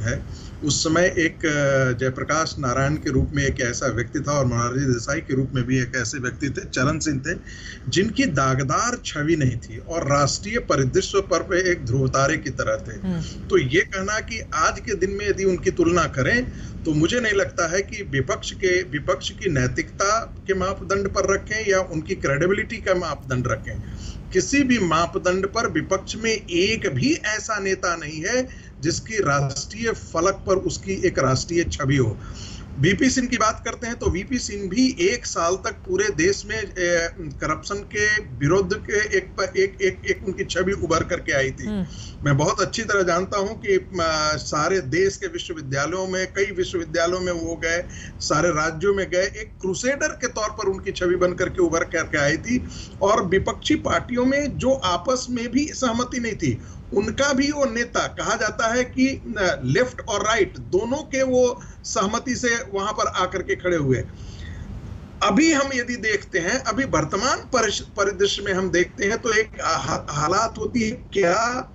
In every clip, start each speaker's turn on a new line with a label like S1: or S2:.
S1: है, उस समय एक जयप्रकाश नारायण के रूप में एक ऐसा व्यक्ति था और मोरारजी देसाई के रूप में भी एक ऐसे व्यक्ति थे, चरण सिंह थे, जिनकी दागदार छवि नहीं थी और राष्ट्रीय परिदृश्य पर एक ध्रुव तारे की तरह थे। तो ये कहना कि आज के दिन में यदि उनकी तुलना करें तो मुझे नहीं लगता है कि विपक्ष की नैतिकता के मापदंड पर रखें या उनकी क्रेडिबिलिटी का मापदंड रखें। किसी भी मापदंड पर विपक्ष में एक भी ऐसा नेता नहीं है जिसकी राष्ट्रीय फलक पर उसकी एक राष्ट्रीय छवि हो। वीपी सिंह की बात करते हैं तो वीपी सिंह भी 1 साल तक पूरे देश में करप्शन के विरुद्ध के एक उनकी छवि उभर करके आई थी। मैं बहुत अच्छी तरह जानता हूं कि सारे देश के विश्वविद्यालयों में, कई विश्वविद्यालयों में वो गए, सारे राज्यों में गए, एक क्रूसेडर के तौर पर उनकी छवि बन करके उभर करके आई थी। और विपक्षी पार्टियों में जो आपस में भी सहमति नहीं थी, उनका भी वो नेता कहा जाता है कि लेफ्ट और राइट दोनों के वो सहमति से वहां पर आकर के खड़े हुए। अभी हम यदि देखते हैं, अभी वर्तमान परिदृश्य में हम देखते हैं तो एक हालात होती है, क्या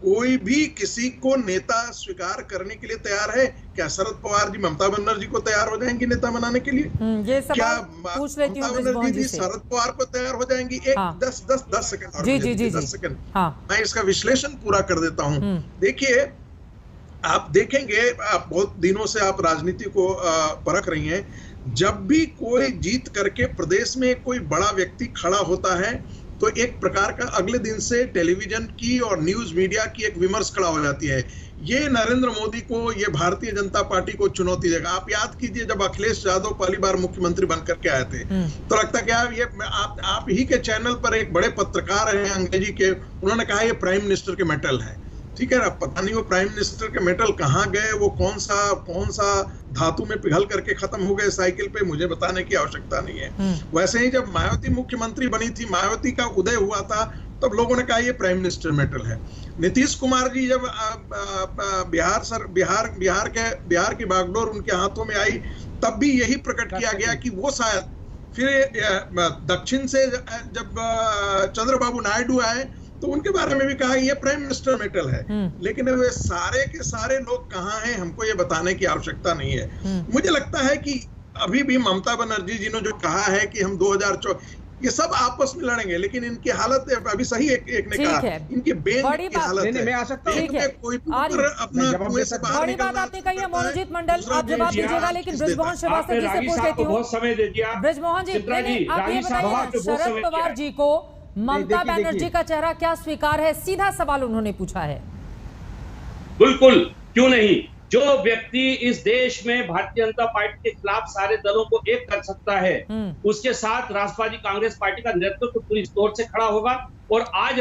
S1: कोई भी किसी को नेता स्वीकार करने के लिए तैयार है? क्या शरद पवार जी ममता बनर्जी को तैयार हो जाएंगी नेता बनाने के लिए?
S2: ये
S1: क्या
S2: पूछ लेती हूं
S1: ममता बनर्जी जी शरद पवार को तैयार हो जाएंगी?
S2: हाँ।
S1: 10 सेकंड
S2: जी
S1: 10 सेकंड
S2: हाँ।
S1: मैं इसका विश्लेषण पूरा कर देता हूं। देखिए, आप देखेंगे, आप बहुत दिनों से आप राजनीति को परख रही हैं, जब भी कोई जीत करके प्रदेश में कोई बड़ा व्यक्ति खड़ा होता है तो एक प्रकार का अगले दिन से टेलीविजन की और न्यूज मीडिया की एक विमर्श खड़ा हो जाती है। ये नरेंद्र मोदी को, ये भारतीय जनता पार्टी को चुनौती देगा। आप याद कीजिए, जब अखिलेश यादव पहली बार मुख्यमंत्री बनकर के आए थे तो लगता क्या ये आप ही के चैनल पर एक बड़े पत्रकार हैं अंग्रेजी के, उन्होंने कहा ये प्राइम मिनिस्टर के मेटल है। ठीक है ना, पता नहीं वो प्राइम मिनिस्टर के मेटल कहाँ गए, वो कौन सा धातु में पिघल करके खत्म हो गए साइकिल पे, मुझे बताने की आवश्यकता नहीं है। वैसे ही जब मायावती मुख्यमंत्री बनी थी, मायावती का उदय हुआ था, तब लोगों ने कहा ये प्राइम मिनिस्टर मेटल है। नीतीश कुमार जी जब बिहार की बागडोर उनके हाथों में आई, तब भी यही प्रकट किया गया कि वो शायद, फिर दक्षिण से जब चंद्रबाबू नायडू आए तो उनके बारे में भी कहा ये प्राइम मिनिस्टर मेटल है। लेकिन वे सारे के सारे लोग कहाँ हैं, हमको ये बताने की आवश्यकता नहीं है। मुझे लगता है कि अभी भी ममता बनर्जी जी ने जो कहा है कि हम 2024, ये सब आपस में लड़ेंगे, लेकिन इनकी हालत अभी सही एक ने कहा, इनकी बेन की हालत है। मैं आ सकता हूं कोई अपना कुएं से बाहर
S2: बड़ी बात आपने कही है मनोजीत मंडल, आप जवाब दीजिएगा, लेकिन ब्रजमोहन श्रीवास्तव जी से पूछ लेती हूँ।
S3: समय दे दिया
S2: ब्रजमोहन जी, आप ये बताइए, शरद पवार जी को ममता बनर्जी का चेहरा क्या स्वीकार है? सीधा सवाल उन्होंने पूछा है।
S3: बिल्कुल, क्यों नहीं। जो व्यक्ति इस देश में भारतीय जनता पार्टी के खिलाफ सारे दलों को एक कर सकता है, उसके साथ राष्ट्रवादी कांग्रेस पार्टी का नेतृत्व पूरी तौर से खड़ा होगा। और आज